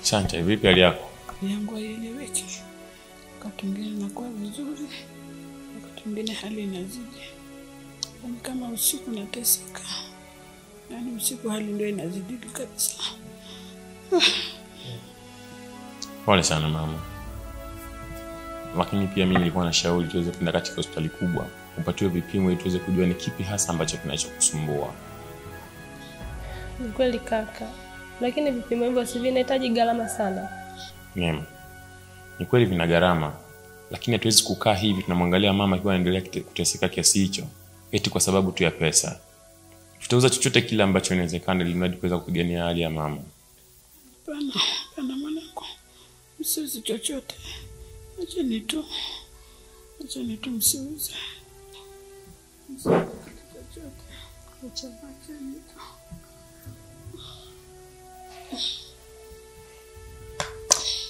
Asante, vipi hali yako? Yangu haieleweki. Wakati mwingine nakuwa vizuri, wakati mwingine hali inazidi. Ni kama usiku nateseka. Yaani usiku hali ndio inazidi kabisa. Pole sana mama. Lakini pia mimi nilikuwa na shauri tuweze kwenda katika hospitali kubwa, upatiwe vipimo ili tuweze kujua ni kipi hasa ambacho kinachokusumbua. Ni kweli kaka. Lakini vipimo hivyo si vinahitaji gharama sana. Neema. Ni kweli vina gharama, lakini hatuwezi kukaa hivi tunamwangalia mama akiwa anaendelea kuteseka kiasi hicho eti kwa sababu tu ya pesa. Tutauza chochote kile ambacho inawezekana ili mradi kuweza kupigania hali ya mama. Hapana mwanangu. Msiuze chochote. Acheni tu msiuze. Msiuze chochote. Acheni tu.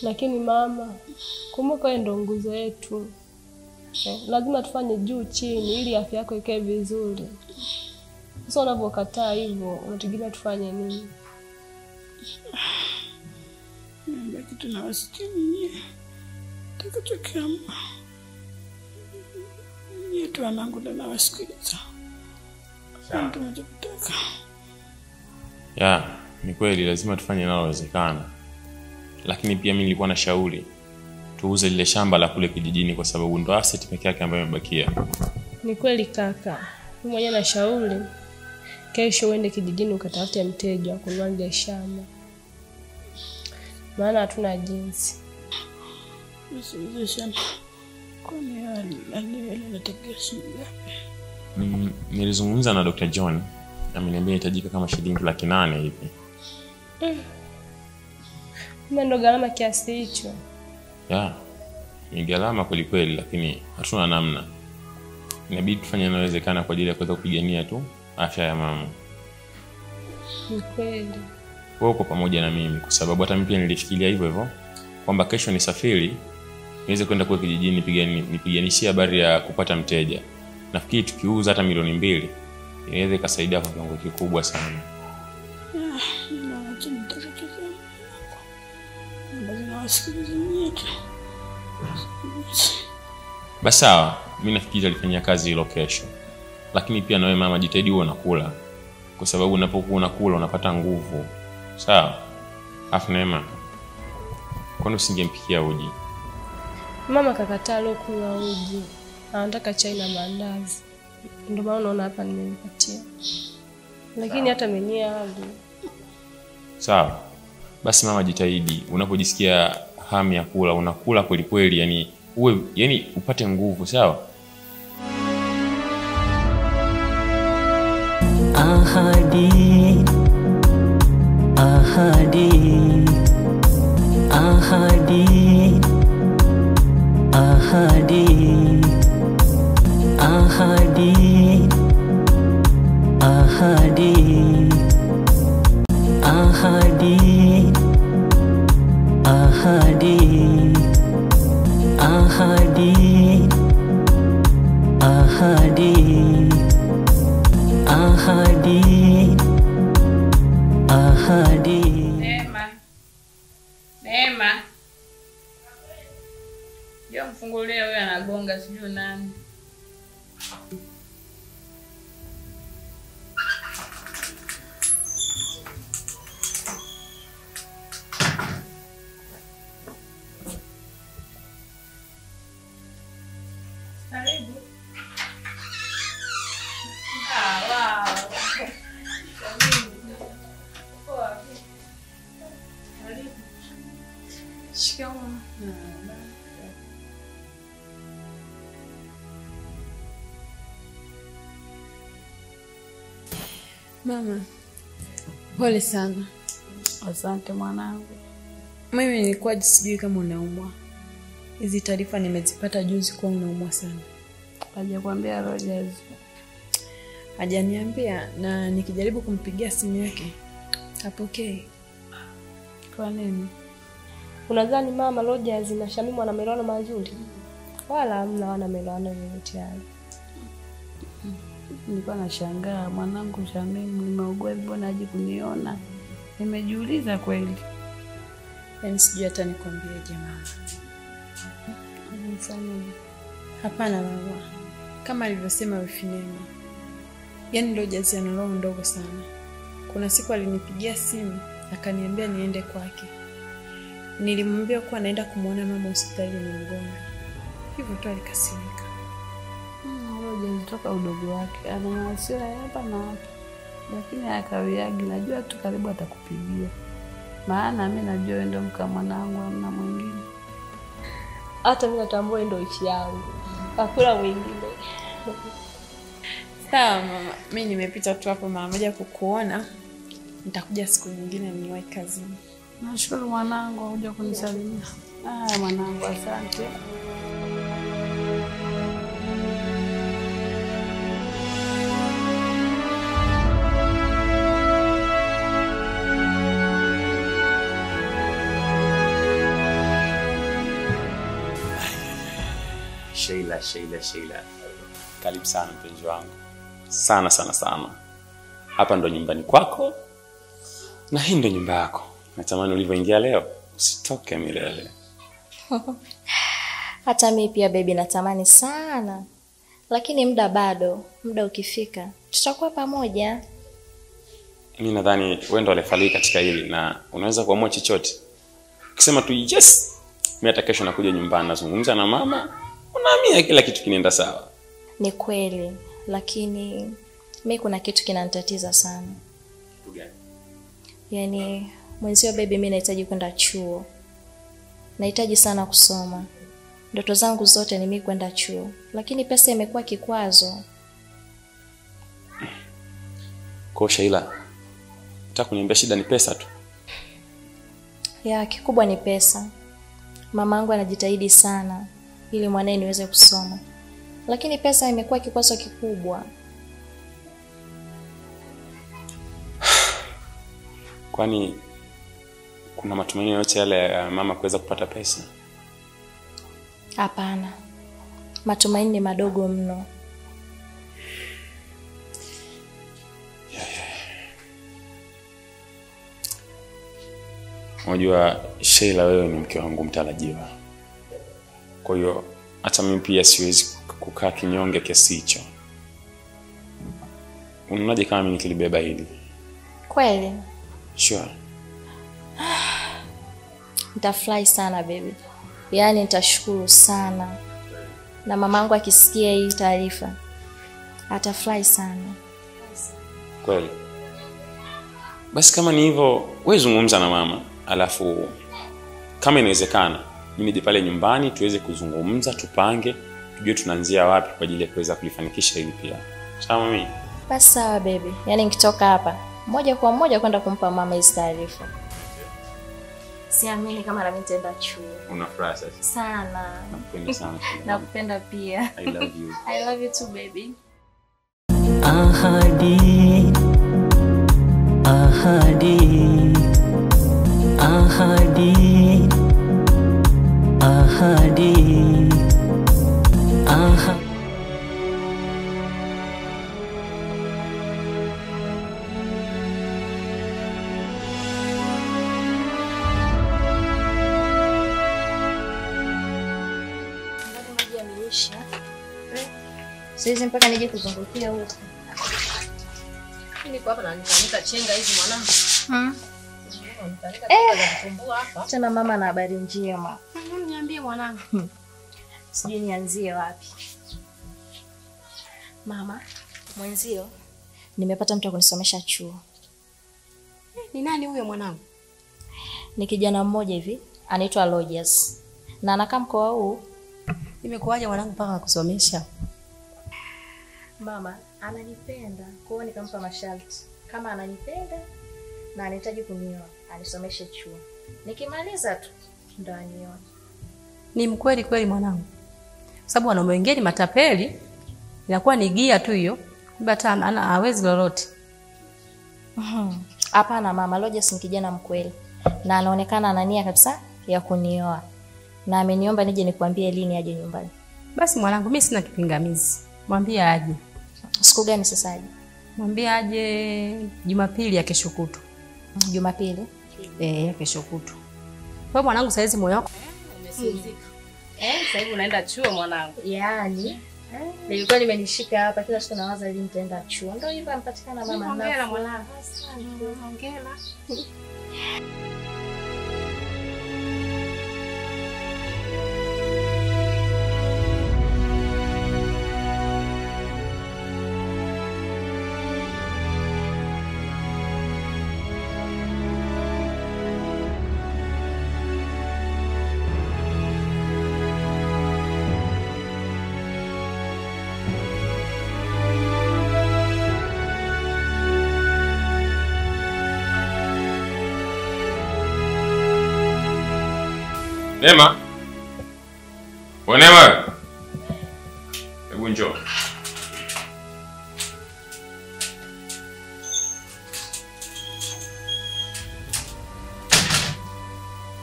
Lakini mama, kumbuka wewe ndo nguzo yetu. Lazima tufanye juu chini ili afya yako ikae vizuri. Sasa unapokataa hivyo, unategemea tufanye nini? Mbaki tunawasikia nyinyi. Takachokiamua. Nyinyi tu wanangu na nawasikiliza. Asante mnachotaka. Ya, ni kweli lazima tufanye linalowezekana. Lakini pia mimi nilikuwa na shauri tuuze lile shamba la kule kijijini kwa sababu ndo asset pekee yake ambayo imebakia. Ni kweli kaka. Mimi mwenyewe na shauri kesho uende kijijini ukatafute mteja wa kununua ile shamba. Maana hatuna jinsi. Msiuze shamba. Kwani hali inategemea shilingi ngapi? Nilizungumza na Dr. John. Ameniambia inahitajika kama shilingi 800,000 hivi. Ndo gharama kiasi hicho. Ya, ni gharama kweli kweli lakini hatuna namna. Inabidi tufanye linalowezekana kwa ajili ya kuweza kupigania tu afya ya mama. Ni kweli. Wewe uko pamoja na mimi kwa sababu hata mimi pia nilifikiria hivyo kwamba kesho nisafiri niweze kwenda kwa kijijini nipiganishie habari ya kupata mteja. Nafikiri tukiuza hata milioni 2 inaweza kusaidia kwa kiwango kikubwa sana. Basi sawa, mimi nafikiri alifanyia kazi hilo kesho. Lakini pia na wewe mama jitahidi uwe unakula. Kwa sababu unapokuwa unakula unapata nguvu. Sawa? Afu Neema, kwani usingempikia uji? Mama kakataa leo kula uji. Anataka chai na mandazi. Ndio maana unaona hapa nimempatia. Lakini hata mwenyewe hali. Sawa. Basi mama jitahidi unapojisikia hamu ya kula unakula kweli kweli yani upate nguvu, sawa? Ahadi ahadi ahadi ahadi ahadi ahadi ahadi ahadi ahadi ahadi ahadi ahadi. Neema. Ndio mfungulie huyo anagonga sijui nani. Karibu. Wow. Shikamoo. Mama, pole sana. Asante mwanangu. Mimi nilikuwa sijui kama unaumwa. Hizi taarifa nimezipata juzi kwa unaumwa sana. Hajakwambia Rogers? Hajaniambia na nikijaribu kumpigia simu yake hapokei. Kwa nini? Unadhani mama Rogers na Shamimu wana maelewano mazuri? Wala hamna wana maelewano yoyote yale. Nilikuwa nashangaa mwanangu Shamimu nimeugua hivyo naje kuniona. Nimejiuliza kweli. Yaani sijui hata nikwambieje mama. Mfano Hapana mama. Kama alivyosema Wifinema. Yaani ndio jaziano lao ndogo sana. Kuna siku alinipigia simu akaniambia niende kwake. Nilimwambia kuwa naenda kumuona mama hospitali ni mgonjwa. Hivyo tu alikasirika. Roja kutoka udogo wake. Ana hasira hapa na hapa. Lakini akawiagi, najua tu karibu atakupigia. Maana mimi najua wewe ndio mka mwanangu na mwingine. Hata mimi natambua ndio ishi yangu. Hakuna mwingine. Sawa mama. Mimi nimepita tu hapo mara moja kukuona. Nitakuja siku nyingine niwahi kazini. Nashukuru mwanangu kuja kunisalimia. Mwanangu asante. Sheila. Karibu sana mpenzi wangu. Sana. Hapa ndo nyumbani kwako. Na hii ndo nyumba yako. Natamani ulivyoingia leo usitoke milele. Hata mimi pia baby natamani sana. Lakini muda ukifika tutakuwa pamoja. Mimi nadhani wewe ndo alifalii katika hili na unaweza kuamua chochote. Ukisema tu yes, mimi hata kesho nakuja nyumbani nazungumza na mama. Unaamia kila kitu kinaenda sawa. Ni kweli, lakini mimi kuna kitu kinanitatiza sana. Kitu gani? Yaani mwenzio baby mimi nahitaji kwenda chuo. Nahitaji sana kusoma. Ndoto zangu zote ni mimi kwenda chuo, lakini pesa imekuwa kikwazo. Kwa Sheila, nataka kuniambia shida ni pesa tu? Ya, kikubwa ni pesa. Mamangu anajitahidi sana ili mwanae niweze kusoma. Lakini pesa imekuwa kikwazo kikubwa. Kwani kuna matumaini yote yale ya mama kuweza kupata pesa? Hapana. Matumaini ni madogo mno. Unajua Sheila, wewe ni mke wangu mtarajiwa. Kwa hiyo hata mimi pia siwezi kukaa kinyonge kiasi hicho. Unaonaje kama mimi nikilibeba hili? Kweli? Sure. Nitafurahi sana baby. Yaani nitashukuru sana. Na mamangu akisikia hii taarifa atafurahi sana. Kweli? Basi kama ni hivyo, wewe zungumza na mama. Alafu kama inawezekana, mimi nije pale nyumbani tuweze kuzungumza, tupange, tujue tunaanzia wapi kwa ajili ya kuweza kulifanikisha hili pia. Sawa mimi? Basi sawa baby. Yaani nikitoka hapa moja kwa moja kwenda kumpa mama hizo taarifa. Siamini kama na mimi nitaenda chuo. Unafurahi sasa? Sana. Nakupenda sana. Nakupenda pia. I love you. I love you too baby. Ahadi, ahadi, ahadi, ahadi, ahadi. Siwezi mpaka nije kuzungukia huko. Niko hapa na nikanika chenga hizi mwanangu. Tena mama na habari njema. Niambie mwanangu. Sijui nianzie wapi. Mama, mwenzio nimepata mtu akunisomesha chuo. Ni nani huyo mwanangu? Ni kijana mmoja hivi, anaitwa Rogers. Na anakaa mkoa huu. Imekuwaje mwanangu mpaka kusomesha? Mama ananipenda, kwa hiyo nikampa masharti. Kama ananipenda na anahitaji kunioa, anisomeshe chuo. Nikimaliza tu ndo anioe. Ni mkweli kweli mwanangu. Sababu wanaume wengine matapeli, inakuwa ni gia tu hiyo. Hata hawezi lolote. Hapana mama, Rogers ni kijana mkweli. Na anaonekana ana nia kabisa ya kunioa. Na ameniomba nije nikwambie lini aje nyumbani. Basi mwanangu mimi sina kipingamizi. Mwambie aje. Siku gani sasa aje? Mwambie aje Jumapili ya kesho kutu. Jumapili? Ya kesho kutu. Wewe mwanangu saizi moyo wako Umesinzika. Sasa hivi unaenda chuo mwanangu. Yaani nilikuwa nimenishika hapa kila siku nawaza lini nitaenda chuo. Ndio hivyo ampatikana mama. Hongera mwanangu. Hongera. Neema. Neema. Hebu njoo.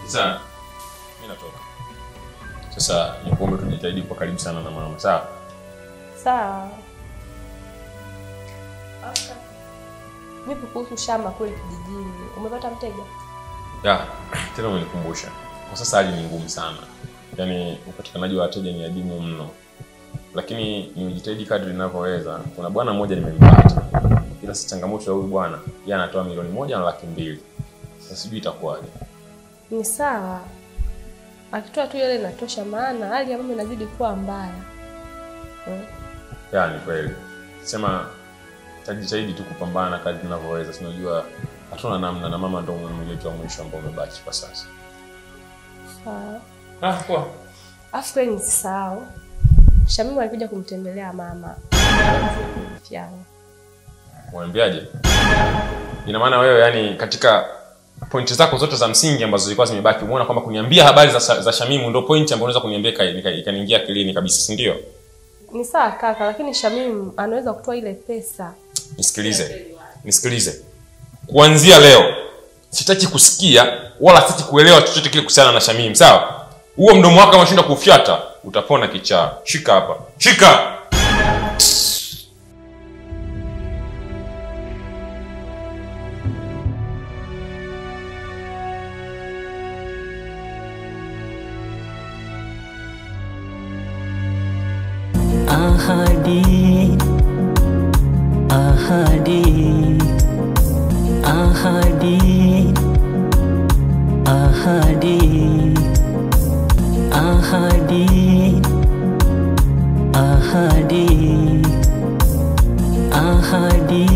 Sasa mimi natoka. Sasa nikuombe tujitahidi kwa karibu sana na mama, sawa? Sawa. Vipi kuhusu shamba kule kijijini? Umepata mteja? Ya, tena umenikumbusha. Kwa sasa hali ni ngumu sana. Yaani upatikanaji wa wateja ni adimu mno. Lakini nimejitahidi kadri ninavyoweza. Kuna bwana mmoja nimempata. Ila si changamoto ya huyu bwana, yeye anatoa milioni 1.2. Sasa sijui itakuwaje. Ni sawa. Akitoa tu yale inatosha, maana hali ya mama inazidi kuwa mbaya. Ya, ni kweli. Sema tajitahidi tu kupambana kadri ninavyoweza. Unajua hatuna namna na mama ndio mume wetu wa mwisho ambao umebaki kwa sasa. Sawa. Poa. After nisisahau. Shamimu alikuja kumtembelea mama. Mwambiaje? Ina maana wewe yani katika pointi zako zote za msingi ambazo zilikuwa zimebaki umeona kwamba kuniambia habari za Shamimu ndio point ambayo unaweza kuniambia ikaniingia akilini kabisa, si ndio? Ni sawa kaka, lakini Shamimu anaweza kutoa ile pesa. Nisikilize. Kuanzia leo sitaki kusikia wala sitaki kuelewa chochote kile kuhusiana na Shamimu, sawa? Huo mdomo wako unashinda kufyata, utapona kichaa. Shika hapa. Shika. Ahadi, ahadi, ahadi, ahadi, ahadi, ahadi, ahadi,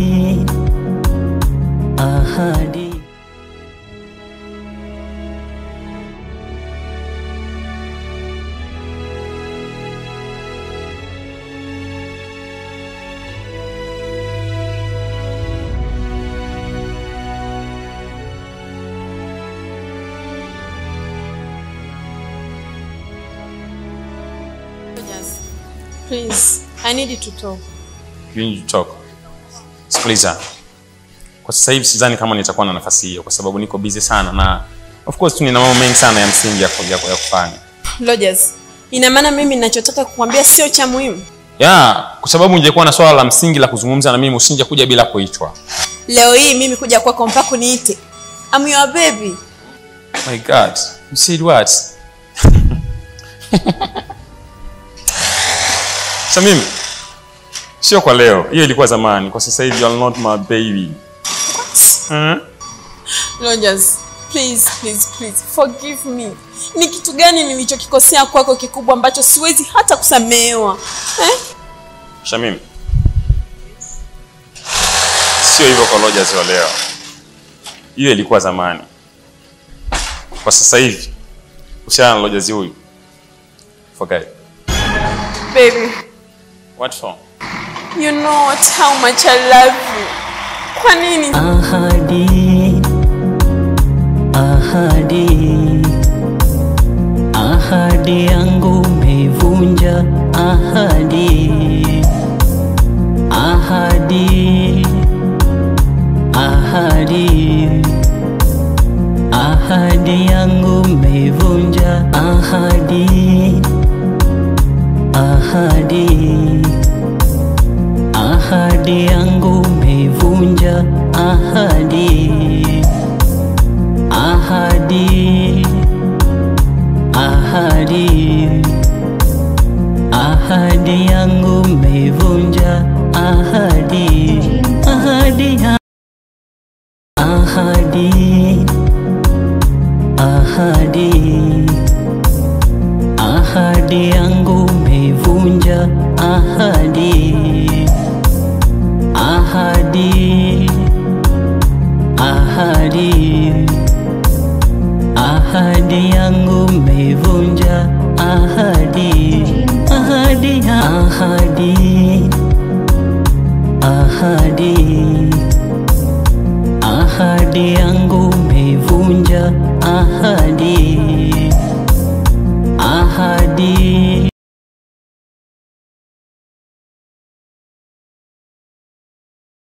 ahadi. Please, I need you to talk. You need to talk. Sikiliza. Kwa sasa hivi sidhani kama nitakuwa na nafasi hiyo kwa sababu niko busy sana na of course tu nina mambo mengi sana ya msingi ya kufanya. Rogers, ina maana mimi ninachotaka kukuambia sio cha muhimu? Kwa sababu ningekuwa na swala la msingi la kuzungumza na mimi usinge kuja bila kuitwa. Leo hii mimi kuja kwako mpaka kuniite. I'm your baby. My God, you said what? Shamimu, sio kwa leo. Hiyo ilikuwa zamani. Kwa sasa hivi you are not my baby. Rogers, please forgive me. Ni kitu gani nilichokikosea kwako kikubwa ambacho siwezi hata kusamehewa? Shamimu, sio hivyo kwa Rogers wa leo. Hiyo ilikuwa zamani. Kwa sasa hivi usiana na Rogers huyu. Forget. Baby. What for? You know how much I love you. Kwa nini? Ahadi, ahadi, ahadi yangu umeivunja. Ahadi, ahadi, ahadi, ahadi yangu umeivunja. Ahadi, ahadi, ahadi yangu umeivunja. Ahadi, ahadi, ahadi, ahadi yangu umeivunja, ahadi, ahadi, ahadi, ahadi, ahadi yangu umeivunja, ahadi, ahadi, ahadi, ahadi yangu umeivunja, ahadi, ahadi, ahadi, ahadi, ahadi yangu umeivunja, ahadi.